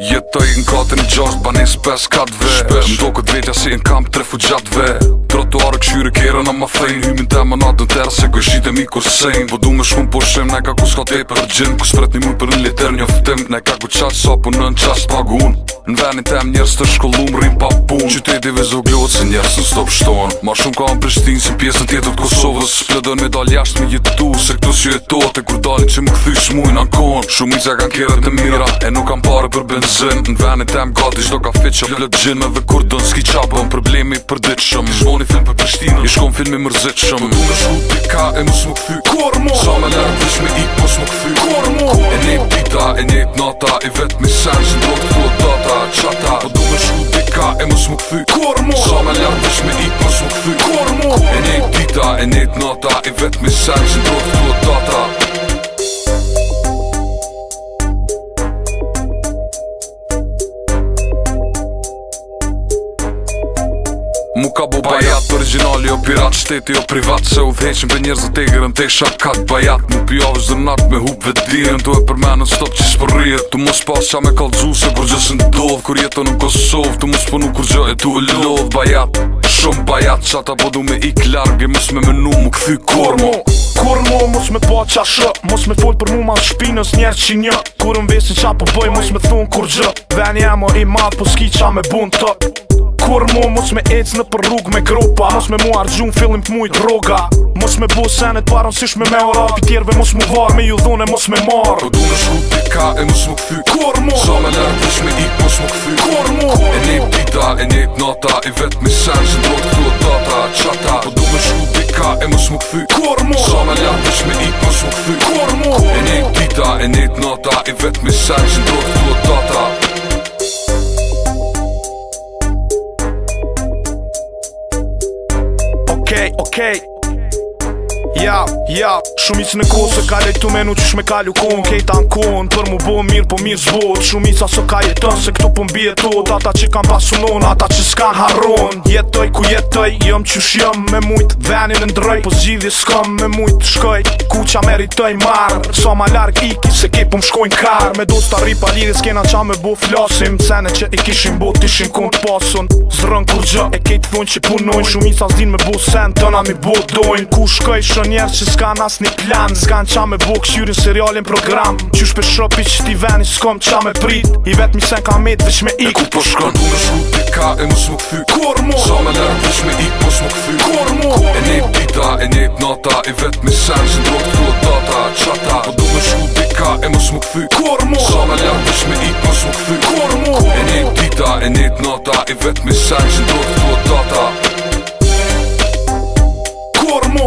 Jetoj në katën e gjasht, banes 5-4 Mdo këtë vetja si në kamp të refugjatve Trotuarë këshyre kere në ma fejnë Hymin të më natën tërë se këshit e mi kursejnë Po du me shkum po shem, ne ka ku s'ka te për gjin Ku spret një muj për në liter njoftim Ne ka ku qatë sa po nën qast pagun Në venin tem njerës të shkollum rrim pa pun Qytetive zoglot se njerës në stop shton Ma shumë ka në Prishtinë si pjesën tjetër të Kosovës Plëdën me dal jashtë me jetu se këtu si jetote Kur dalin që më këthy shmujnë ankon Shumica kanë kjerët e mira e nuk kanë pare për benzin Në venin tem gati shdo ka fit që plët gjin Edhe kur dën s'ki qabën problemi për ditëshëm Shmoni film për Prishtinën, i shkon filmi mërzitëshëm Po du me shku pika e mus më këthy Kormo Sa me lërë vish me ik mos më këthy Kormo E nejt dita, e nejt nata I vet mi sen që ndrot këtu data Qata Po du me shku pika e mus më këthy Kormo Sa me lërë vish me ik mos më këthy Kormo E nejt dita, e nejt nata I vet mi sen që ndrot këtu data Mu ka bo bajat, originali o pirat Shteti o privat, se u dheqin për njerëzë të egrën të shakat bajat Mu pjavës dhe nat me hup vetdijen Tu e përmenën stop që s'përrijet Tu mos pas qa me kalzu se kur gjësën dovë Kur jetën në Kosovë, tu mos punu kur gjë e tu e lovë Bajat, shumë bajat, qata po du me ik largë Mos me menu mu këthy kormo Kormo, mos me pa qa shë Mos me fol për mu ma shpinës njerë që një Kur më vesin qa po bëj, mos me thun kur gjë Veni emo i madh, po s'ki qa me bun të Kormo, mos me ec në për rrug me gropa Mos me mu argjun fillim t'muj droga Mos me bo senet paron sish me ora Pi tjerve mos mu var, me ju dhune mos me mar Po du me shku pika e mos mu këthy Kormo Sa me lërë vish me ik mos mu këthy Kormo E nejt dita, e nejt nata I vet mi sen që ndrot këtu data Qata Po du me shku pika e mos mu këthy Kormo Sa me lërë vish me ik mos mu këthy Kormo E nejt dita, e nejt nata I vet mi sen që ndrot këtu data Okej Ja, shumicë në kohë se ka lejtu menu qysh me kalu kohën Kejta në kohën, për mu bo mirë po mirë zbot Shumica së ka jetën se këtu po mbjetot Ata që kanë pasunon, ata që s'kan harron Jetoj ku jetoj, jëm qysh jëm Me mujt venin në ndroj, po zgjidhje s'kam Me mujt shkoj, ku qa meritoj marr Sa ma larg iki, se ke po m'shkojnë kar Me do s'ta ripa lidhje s'kena qa me bo flasim Sene që i kishin bot, ishin kont pasun Zrën kur gjë, e kejt thonë që punojnë Shumica s'din me bo sen, tëna mi bo dojnë Ku shkoj njerës që s'kan as një plan S'kan qa me bo këshyrin serialin program Qysh për shopi që ti veni s'kom qa me prit I vet mi sen ka met veç me ik E ku po shkon du me shku pika e mos mu këthy Kormo Sa me lërë veç me ik mos mu këthy Kormo E nejt dita, e nejt nata I vet mi sen që ndrot këtu data Qata Po du me shku pika e mos mu këthy Kormo Sa me lërë veç me ik mos mu këthy Kormo E nejt dita, e nejt nata I vet mi sen që ndrot këtu data Kormo